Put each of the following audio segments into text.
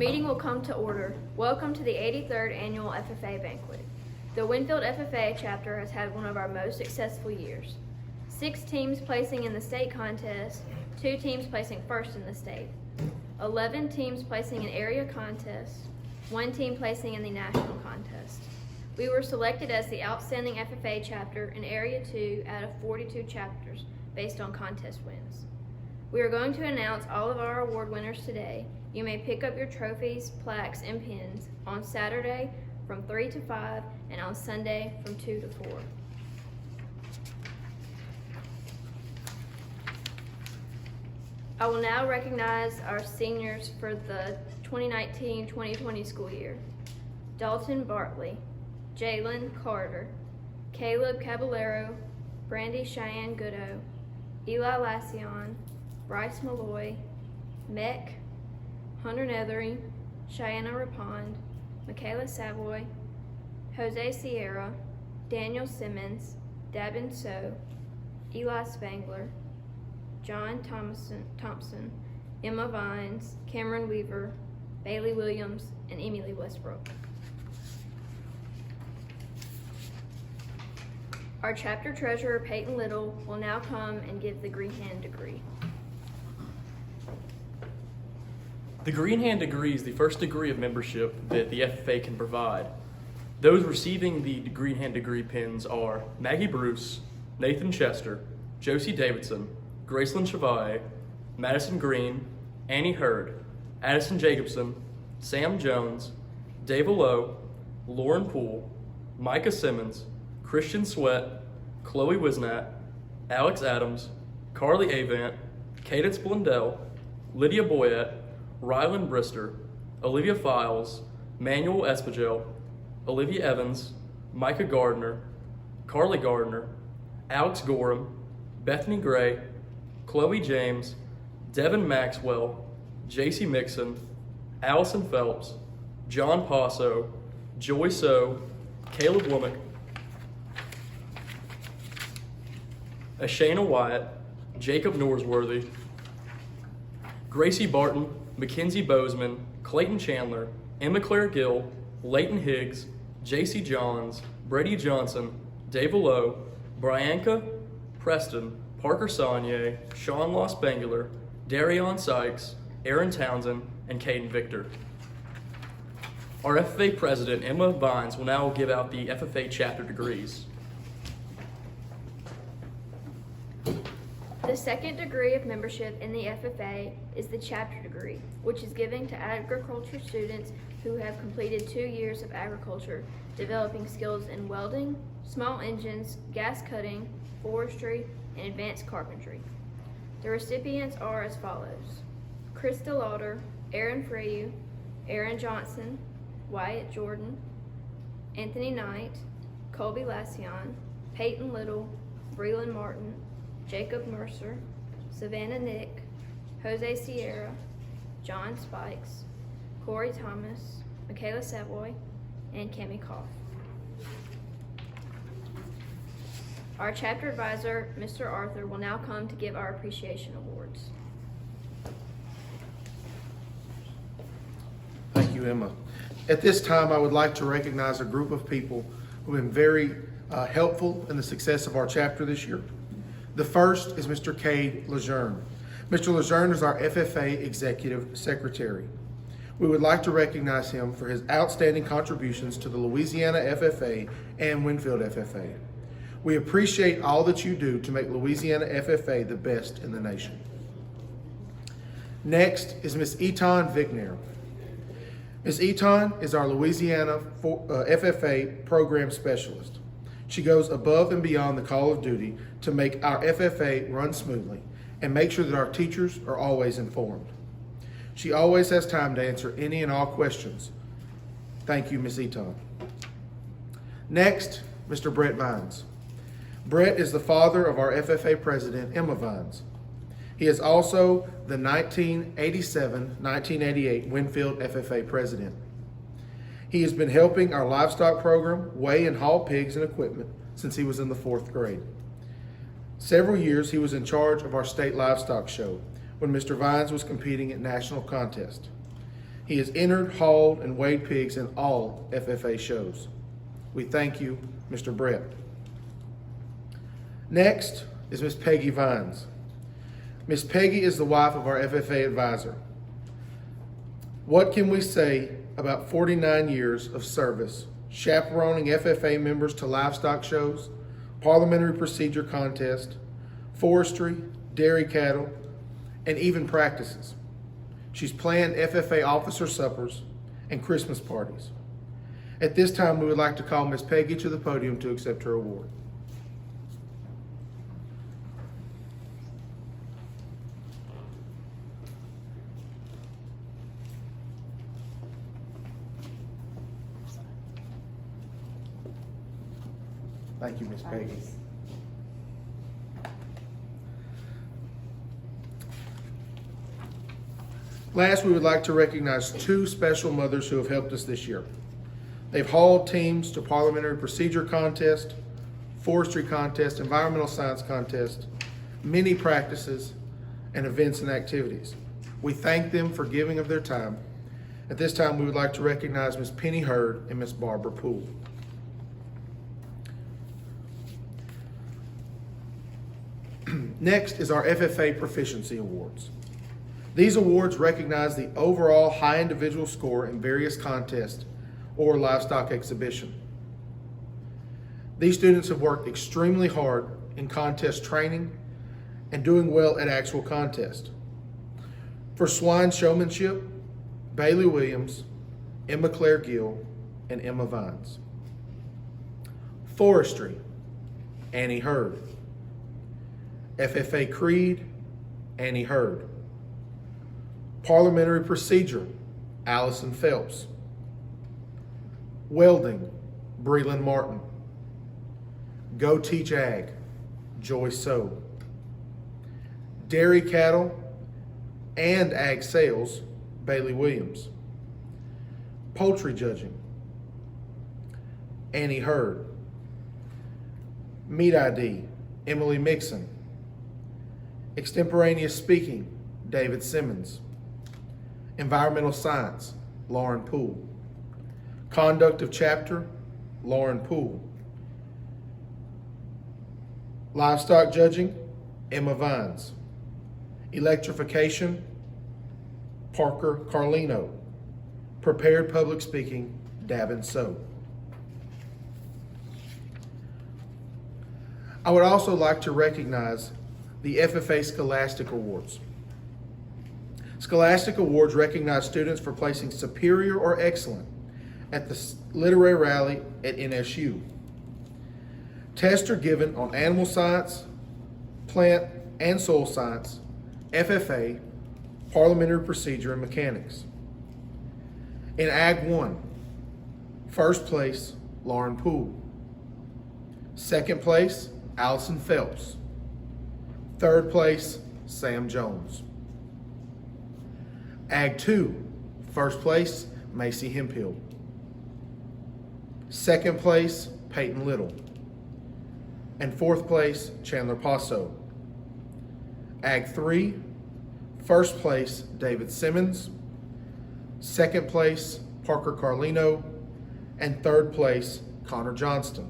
meeting will come to order. Welcome to the 83rd Annual FFA Banquet. The Winnfield FFA chapter has had one of our most successful years. 6 teams placing in the state contest, 2 teams placing first in the state, 11 teams placing in area contest, 1 team placing in the national contest. We were selected as the outstanding FFA chapter in Area 2 out of 42 chapters based on contest wins. We are going to announce all of our award winners today. You may pick up your trophies, plaques, and pins on Saturday from 3 to 5 and on Sunday from 2 to 4. I will now recognize our seniors for the 2019-2020 school year. Dalton Bartley, Jalen Carter, Caleb Caballero, Brandy Cheyenne Goodo, Eli Lassion, Bryce Malloy, Meck, Hunter Nethery, Cheyenne Rapond, Michaela Savoy, Jose Sierra, Daniel Simmons, Dabin So, Eli Spangler, John Thompson, Emma Vines, Cameron Weaver, Bailey Williams, and Emily Westbrook. Our chapter treasurer, Peyton Little, will now come and give the Green Hand degree. The Green Hand degree is the first degree of membership that the FFA can provide. Those receiving the Green Hand degree pins are Maggie Bruce, Nathan Chester, Josie Davidson, Gracelyn Chevalier, Madison Green, Annie Hurd, Addison Jacobson, Sam Jones, Dave Lowe, Lauren Poole, Micah Simmons, Christian Sweat, Chloe Wisnat, Alex Adams, Carly Avant, Cadence Blundell, Lydia Boyette, Rylan Brister, Olivia Files, Manuel Espagel, Olivia Evans, Micah Gardner, Carly Gardner, Alex Gorham, Bethany Gray, Chloe James, Devin Maxwell, JC Mixon, Allison Phelps, John Passo, Joy So, Caleb Womack, Ashana Wyatt, Jacob Norsworthy, Gracie Barton, Mackenzie Bozeman, Clayton Chandler, Emma Claire Gill, Leighton Higgs, JC Johns, Brady Johnson, Dave Lowe, Brianka Preston, Parker Saunier, Sean Loss Bangular, Darion Sykes, Aaron Townsend, and Caden Victor. Our FFA president, Emma Vines, will now give out the FFA chapter degrees. The second degree of membership in the FFA is the chapter degree, which is given to agriculture students who have completed 2 years of agriculture, developing skills in welding, small engines, gas cutting, forestry, and advanced carpentry. The recipients are as follows: Krista Lauder, Aaron Freyu, Aaron Johnson, Wyatt Jordan, Anthony Knight, Colby Lassion, Peyton Little, Breland Martin, Jacob Mercer, Savannah Nick, Jose Sierra, John Spikes, Corey Thomas, Michaela Savoy, and Cami Koff. Our chapter advisor, Mr. Arthur, will now come to give our appreciation awards. Thank you, Emma. At this time, I would like to recognize a group of people who have been very helpful in the success of our chapter this year. The first is Mr. Cade Lejeune. Mr. Lejeune is our FFA Executive Secretary. We would like to recognize him for his outstanding contributions to the Louisiana FFA and Winnfield FFA. We appreciate all that you do to make Louisiana FFA the best in the nation. Next is Ms. Eton Vigner. Ms. Eton is our Louisiana FFA Program Specialist. She goes above and beyond the call of duty to make our FFA run smoothly and make sure that our teachers are always informed. She always has time to answer any and all questions. Thank you, Ms. Eton. Next, Mr. Brett Vines. Brett is the father of our FFA president, Emma Vines. He is also the 1987-1988 Winnfield FFA president. He has been helping our livestock program weigh and haul pigs and equipment since he was in the 4th grade. Several years he was in charge of our state livestock show when Mr. Vines was competing at national contest. He has entered, hauled, and weighed pigs in all FFA shows. We thank you, Mr. Brett. Next is Miss Peggy Vines. Miss Peggy is the wife of our FFA advisor. What can we say about 49 years of service, chaperoning FFA members to livestock shows, parliamentary procedure contest, forestry, dairy cattle, and even practices? She's planned FFA officer suppers and Christmas parties. At this time, we would like to call Miss Peggy to the podium to accept her award. Thank you, Miss Peggy. Last, we would like to recognize two special mothers who have helped us this year. They've hauled teams to parliamentary procedure contest, forestry contest, environmental science contest, mini practices, and events and activities. We thank them for giving of their time. At this time, we would like to recognize Ms. Penny Hurd and Ms. Barbara Poole. Next is our FFA Proficiency Awards. These awards recognize the overall high individual score in various contests or livestock exhibition. These students have worked extremely hard in contest training and doing well at actual contest. For swine showmanship, Bailey Williams, Emma Claire Gill, and Emma Vines. Forestry, Annie Hurd. FFA Creed, Annie Hurd. Parliamentary Procedure, Allison Phelps. Welding, Breland Martin. Go Teach Ag, Joy So. Dairy Cattle and Ag Sales, Bailey Williams. Poultry Judging, Annie Hurd. Meat ID, Emily Mixon. Extemporaneous Speaking, David Simmons. Environmental Science, Lauren Poole. Conduct of Chapter, Lauren Poole. Livestock Judging, Emma Vines. Electrification, Parker Carlino. Prepared Public Speaking, Davin So. I would also like to recognize the FFA Scholastic Awards. Scholastic Awards recognize students for placing superior or excellent at the literary rally at NSU. Tests are given on animal science, plant and soil science, FFA, parliamentary procedure, and mechanics. In Ag 1, first place, Lauren Poole. Second place, Allison Phelps. Third place, Sam Jones. Ag 2, first place, Macy Hemphill. Second place, Peyton Little. And fourth place, Chandler Passo. Ag 3, first place, David Simmons. Second place, Parker Carlino. And third place, Connor Johnston.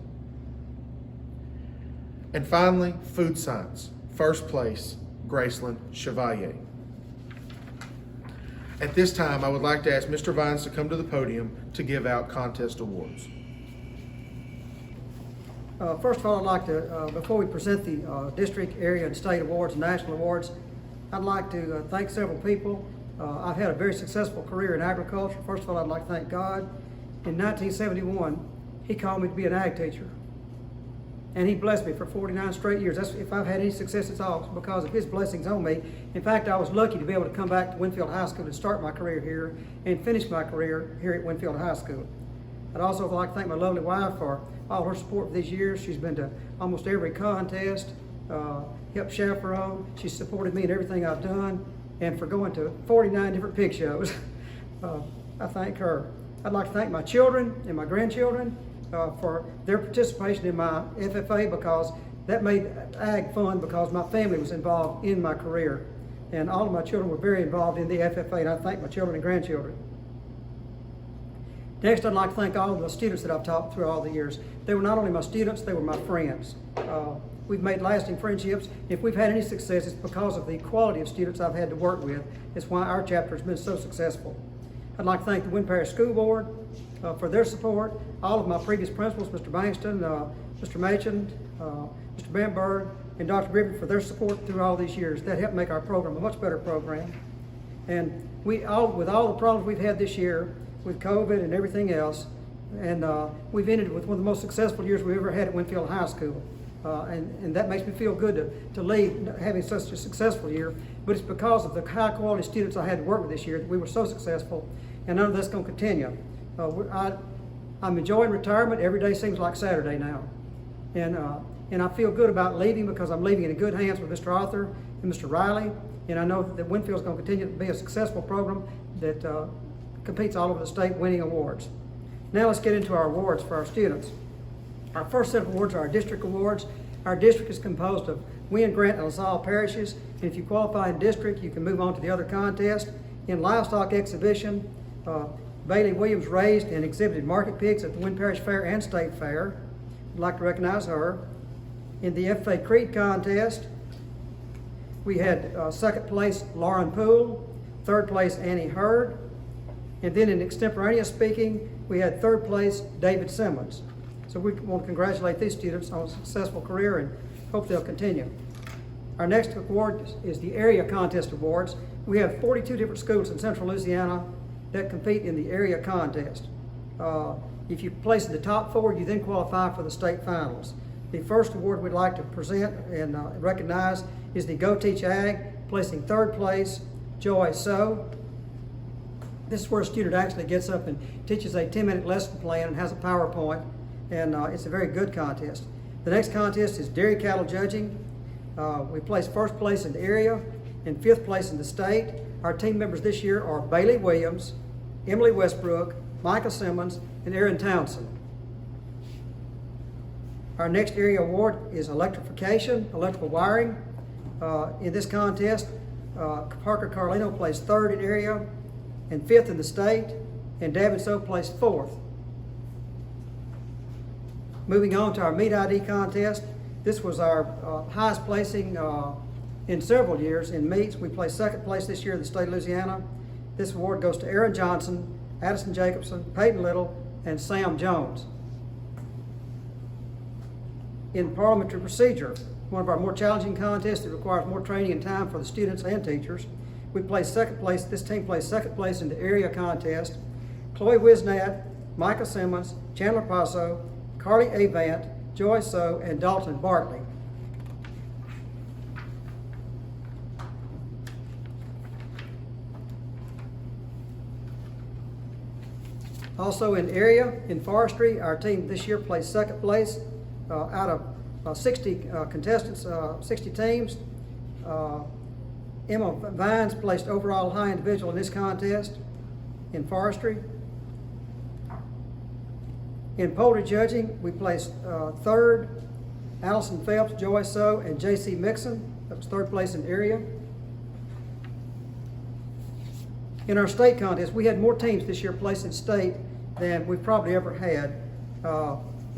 And finally, Food Science, first place, Graceland Chevalier. At this time, I would like to ask Mr. Vines to come to the podium to give out contest awards. First of all, I'd like to, before we present the district, area, and state awards and national awards, I'd like to thank several people. I've had a very successful career in agriculture. First of all, I'd like to thank God. In 1971, He called me to be an ag teacher. And He blessed me for 49 straight years. That's, if I've had any success, it's all because of His blessings on me. In fact, I was lucky to be able to come back to Winnfield High School and start my career here and finish my career here at Winnfield High School. I'd also like to thank my lovely wife for all her support for these years. She's been to almost every contest, helped chaperone. She's supported me in everything I've done, and for going to 49 different pig shows. I thank her. I'd like to thank my children and my grandchildren for their participation in my FFA, because that made ag fun, because my family was involved in my career. And all of my children were very involved in the FFA, and I thank my children and grandchildren. Next, I'd like to thank all of the students that I've taught through all the years. They were not only my students, they were my friends. We've made lasting friendships. If we've had any success, it's because of the quality of students I've had to work with. It's why our chapter has been so successful. I'd like to thank the Winn Parish School Board for their support, all of my previous principals, Mr. Bankston, Mr. Machen, Mr. Bamberg, and Dr. Griffin for their support through all these years. That helped make our program a much better program. And with all the problems we've had this year, with COVID and everything else, and we've ended with one of the most successful years we've ever had at Winnfield High School. And that makes me feel good to leave having such a successful year, but it's because of the high quality students I had to work with this year that we were so successful, and I know that's going to continue. I'm enjoying retirement. Every day seems like Saturday now. And I feel good about leaving because I'm leaving in good hands with Mr. Arthur and Mr. Riley, and I know that Winnfield's going to continue to be a successful program that competes all over the state, winning awards. Now let's get into our awards for our students. Our first set of awards are our district awards. Our district is composed of Winn, Grant, and LaSalle parishes, and if you qualify in district, you can move on to the other contest. In livestock exhibition, Bailey Williams raised and exhibited market pigs at the Winn Parish Fair and State Fair. I'd like to recognize her. In the FFA Creed contest, we had second place Lauren Poole, third place Annie Hurd, and then in extemporaneous speaking, we had third place David Simmons. So we want to congratulate these students on a successful career and hope they'll continue. Our next award is the Area Contest Awards. We have 42 different schools in Central Louisiana that compete in the area contest. If you place in the top 4, you then qualify for the state finals. The first award we'd like to present and recognize is the Go Teach Ag, placing third place Joy So. This is where a student actually gets up and teaches a 10-minute lesson plan and has a PowerPoint, and it's a very good contest. The next contest is Dairy Cattle Judging. We placed first place in the area and 5th place in the state. Our team members this year are Bailey Williams, Emily Westbrook, Micah Simmons, and Aaron Townsend. Our next area award is electrification, electrical wiring. In this contest, Parker Carlino placed 3rd in area and 5th in the state, and David So placed 4th. Moving on to our Meat ID contest, this was our highest placing in several years in meats. We placed 2nd place this year in the state of Louisiana. This award goes to Aaron Johnson, Addison Jacobson, Peyton Little, and Sam Jones. In parliamentary procedure, one of our more challenging contests that requires more training and time for the students and teachers, we placed 2nd place. This team placed 2nd place in the area contest. Chloe Wisnat, Micah Simmons, Chandler Paso, Carly Avant, Joy So, and Dalton Bartley. Also in area, in forestry, our team this year placed 2nd place out of 60 contestants, 60 teams. Emma Vines placed overall high individual in this contest in forestry. In poultry judging, we placed 3rd, Allison Phelps, Joy So, and J.C. Mixon. That was 3rd place in area. In our state contest, we had more teams this year placed in state than we've probably ever had.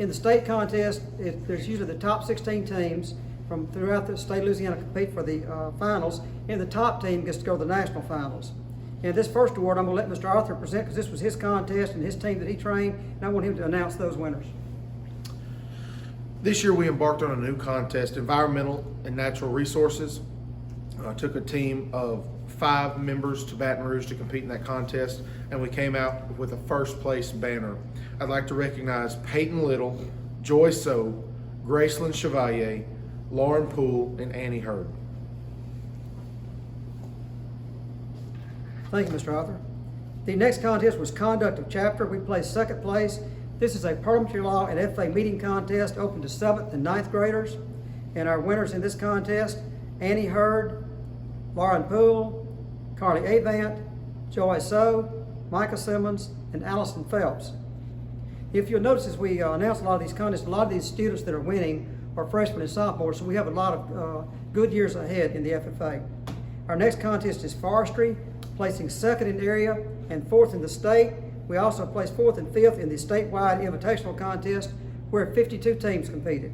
In the state contest, there's usually the top 16 teams from throughout the state of Louisiana compete for the finals, and the top team gets to go to the national finals. And this first award, I'm going to let Mr. Arthur present because this was his contest and his team that he trained, and I want him to announce those winners. This year we embarked on a new contest, Environmental and Natural Resources. Took a team of 5 members to Baton Rouge to compete in that contest, and we came out with a 1st place banner. I'd like to recognize Peyton Little, Joy So, Gracelyn Chevalier, Lauren Poole, and Annie Hurd. Thank you, Mr. Arthur. The next contest was Conduct of Chapter. We placed 2nd place. This is a parliamentary law and FFA meeting contest open to 7th and 9th graders. And our winners in this contest, Annie Hurd, Lauren Poole, Carly Avant, Joy So, Micah Simmons, and Allison Phelps. If you'll notice, as we announce a lot of these contests, a lot of these students that are winning are freshmen and sophomores, so we have a lot of good years ahead in the FFA. Our next contest is forestry, placing 2nd in area and 4th in the state. We also placed 4th and 5th in the statewide invitational contest where 52 teams competed.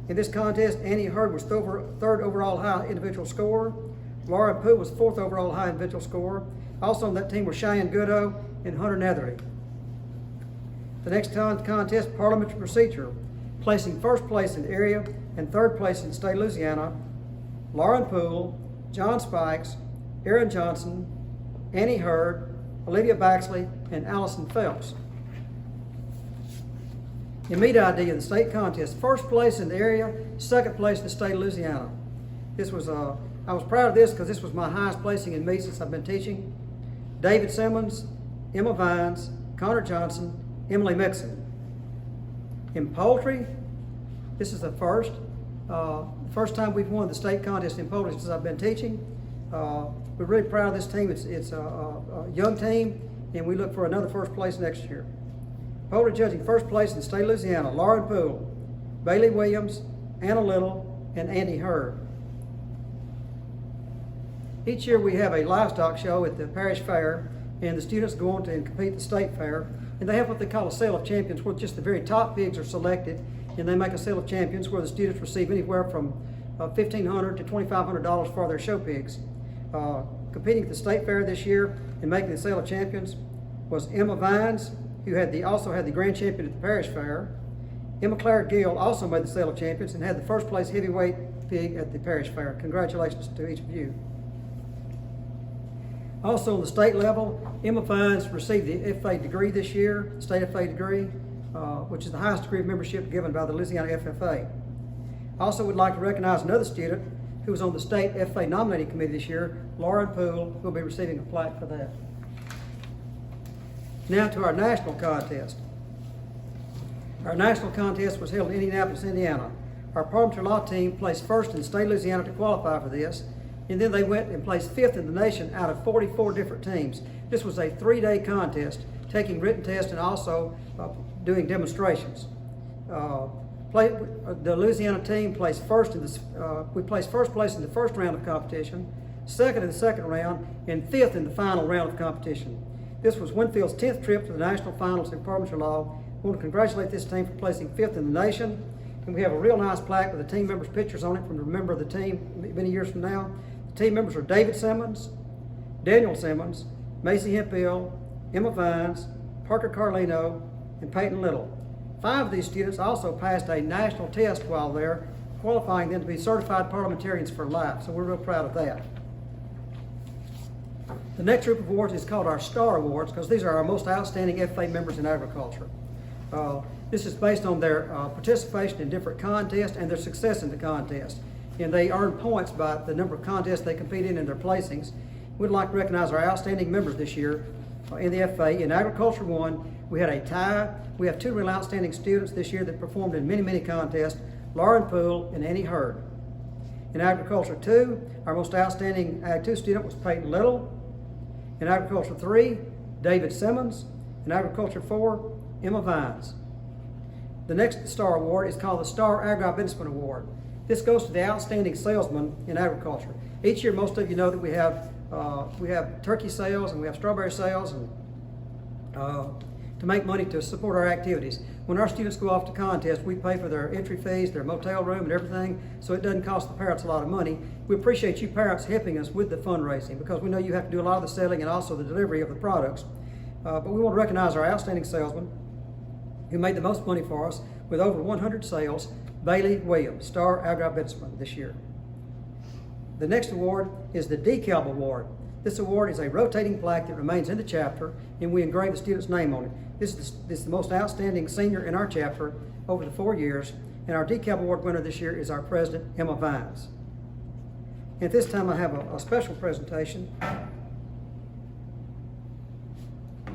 In this contest, Annie Hurd was 3rd overall high individual scorer. Laura Pooh was 4th overall high individual scorer. Also on that team were Cheyenne Goodo and Hunter Netherly. The next contest, parliamentary procedure, placing 1st place in the area and 3rd place in the state of Louisiana, Lauren Poole, John Spikes, Aaron Johnson, Annie Hurd, Olivia Baxley, and Allison Phelps. In meet ID in the state contest, 1st place in the area, 2nd place in the state of Louisiana. This was I was proud of this because this was my highest placing in meet since I've been teaching. David Simmons, Emma Vines, Connor Johnson, Emily Mixon. In poultry, this is the first time we've won the state contest in poultry since I've been teaching. We're really proud of this team. It's a young team, and we look for another 1st place next year. Poultry judging 1st place in the state of Louisiana, Lauren Poole, Bailey Williams, Anna Little, and Andy Hurd. Each year we have a livestock show at the parish fair, and the students go on to compete at the state fair, and they have what they call a sale of champions, where just the very top pigs are selected, and they make a sale of champions where the students receive anywhere from $1,500 to $2,500 for their show pigs. Competing at the state fair this year and making the sale of champions was Emma Vines, who also had the grand champion at the parish fair. Emma Claire Gill also made the sale of champions and had the 1st place heavyweight pig at the parish fair. Congratulations to each of you. Also on the state level, Emma Vines received the FFA degree this year, state FFA degree, which is the highest degree of membership given by the Louisiana FFA. I also would like to recognize another student who was on the state FFA nominating committee this year, Lauren Poole, who will be receiving a plaque for that. Now to our national contest. Our national contest was held in Indianapolis, Indiana. Our parliamentary law team placed 1st in the state of Louisiana to qualify for this, and then they went and placed 5th in the nation out of 44 different teams. This was a 3-day contest, taking written tests and also doing demonstrations. The Louisiana team placed 1st in we placed 1st place in the 1st round of competition, 2nd in the 2nd round, and 5th in the final round of competition. This was Winnfield's 10th trip to the national finals in parliamentary law. I want to congratulate this team for placing 5th in the nation. And we have a real nice plaque with the team members' pictures on it from a member of the team many years from now. The team members are David Simmons, Daniel Simmons, Macy Hemphill, Emma Vines, Parker Carlino, and Peyton Little. 5 of these students also passed a national test while there, qualifying them to be certified parliamentarians for life. So we're real proud of that. The next group of awards is called our Star Awards because these are our most outstanding FFA members in agriculture. This is based on their participation in different contests and their success in the contest. And they earn points by the number of contests they compete in and their placings. We'd like to recognize our outstanding members this year in the FFA. In Agriculture 1, we had a tie. We have 2 real outstanding students this year that performed in many, many contests, Lauren Poole and Annie Hurd. In Agriculture 2, our most outstanding Ag 2 student was Peyton Little. In Agriculture 3, David Simmons. In Agriculture 4, Emma Vines. The next Star Award is called the Star Agribusinessman Award. This goes to the outstanding salesman in agriculture. Each year, most of you know that we have turkey sales and we have strawberry sales and to make money to support our activities. When our students go off to contest, we pay for their entry fees, their motel room and everything, so it doesn't cost the parents a lot of money. We appreciate you parents helping us with the fundraising because we know you have to do a lot of the selling and also the delivery of the products. But we want to recognize our outstanding salesman who made the most money for us with over 100 sales, Bailey Williams, Star Agribusinessman this year. The next award is the DeKalb Award. This award is a rotating plaque that remains in the chapter, and we engrave the student's name on it. This is the most outstanding senior in our chapter over the 4 years, and our DeKalb Award winner this year is our president, Emma Vines. At this time, I have a special presentation.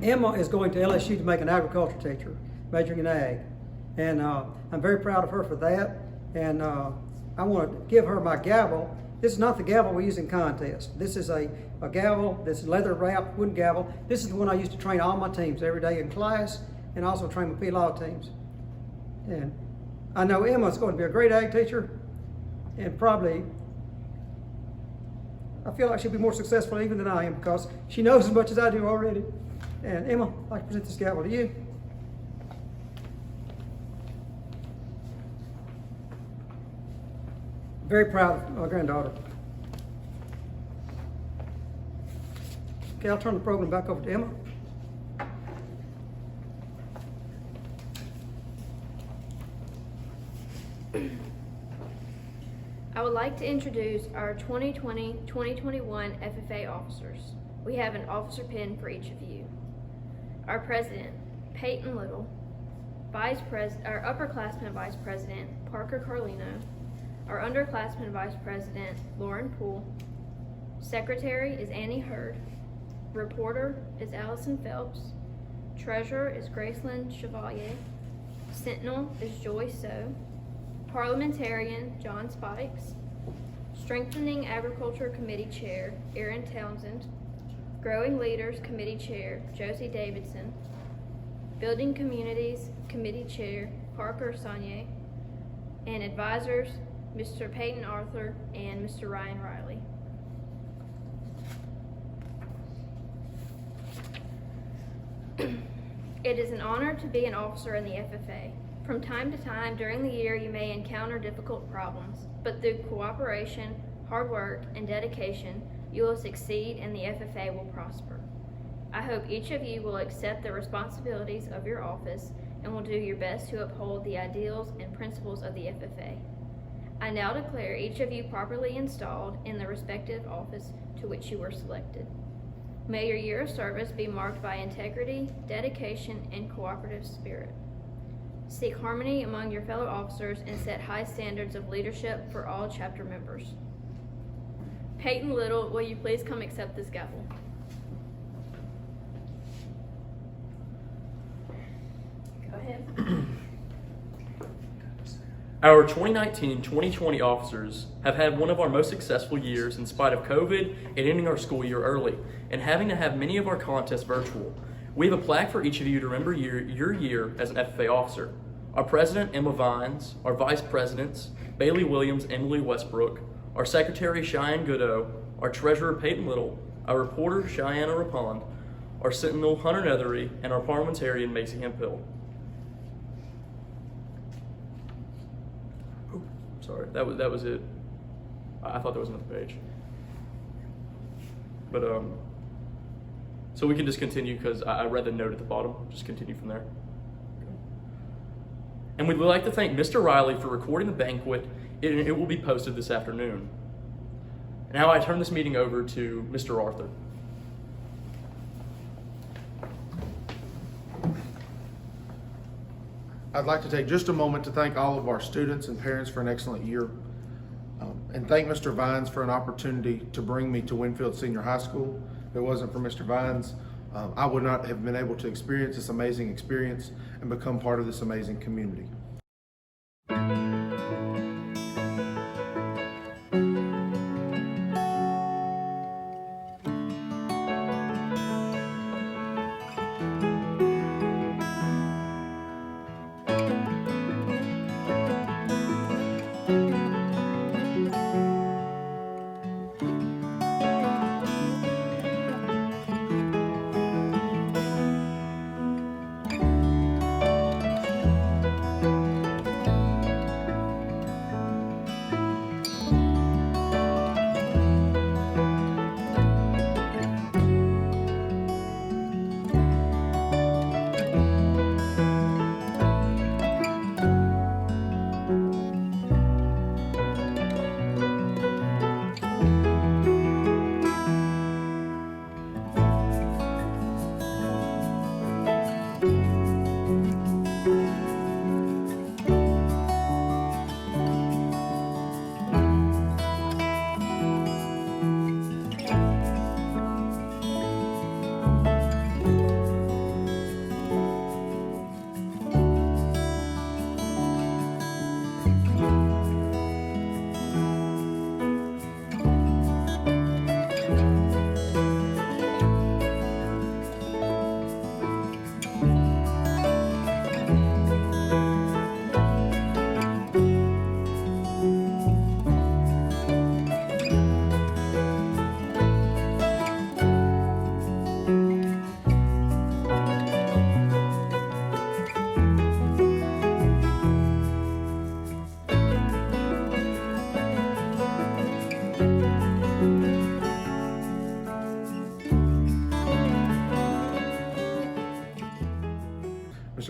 Emma is going to LSU to make an agriculture teacher, majoring in ag, and I'm very proud of her for that, and I want to give her my gavel. This is not the gavel we use in contests. This is a gavel, this leather wrapped wooden gavel. This is the one I used to train all my teams every day in class and also train my P-Law teams. And I know Emma's going to be a great ag teacher and probably, I feel like she'll be more successful even than I am because she knows as much as I do already. And Emma, I'd like to present this gavel to you. Very proud of my granddaughter. Okay, I'll turn the program back over to Emma. I would like to introduce our 2020-2021 FFA officers. We have an officer pin for each of you. Our president, Peyton Little. Our upperclassman vice president, Parker Carlino. Our underclassman vice president, Lauren Poole. Secretary is Annie Hurd. Reporter is Allison Phelps. Treasurer is Gracelyn Chevalier. Sentinel is Joy So. Parliamentarian, John Spikes. Strengthening Agriculture Committee Chair, Erin Townsend. Growing Leaders Committee Chair, Josie Davidson. Building Communities Committee Chair, Parker Saunier. And advisors, Mr. Peyton Arthur and Mr. Ryan Riley. It is an honor to be an officer in the FFA. From time to time during the year, you may encounter difficult problems, but through cooperation, hard work, and dedication, you will succeed and the FFA will prosper. I hope each of you will accept the responsibilities of your office and will do your best to uphold the ideals and principles of the FFA. I now declare each of you properly installed in the respective office to which you were selected. May your year of service be marked by integrity, dedication, and cooperative spirit. Seek harmony among your fellow officers and set high standards of leadership for all chapter members. Peyton Little, will you please come accept this gavel? Go ahead. Our 2019-2020 officers have had one of our most successful years in spite of COVID and ending our school year early, and having to have many of our contests virtual. We have a plaque for each of you to remember your year as an FFA officer. Our president, Emma Vines, our vice presidents, Bailey Williams, Emily Westbrook, our secretary, Cheyenne Goodo, our treasurer, Peyton Little, our reporter, Cheyenne Rapond, our sentinel, Hunter Nethery, and our parliamentarian, Macy Hemphill. Oh, sorry, that was it. I thought there was another page. But, so we can just continue because I read the note at the bottom. Just continue from there. And we'd like to thank Mr. Riley for recording the banquet. It will be posted this afternoon. Now I turn this meeting over to Mr. Arthur. I'd like to take just a moment to thank all of our students and parents for an excellent year. And thank Mr. Vines for an opportunity to bring me to Winnfield Senior High School. If it wasn't for Mr. Vines, I would not have been able to experience this amazing experience and become part of this amazing community.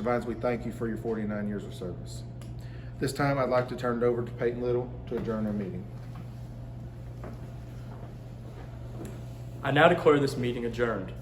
Vines, we thank you for your 49 years of service. This time, I'd like to turn it over to Peyton Little to adjourn our meeting. I now declare this meeting adjourned.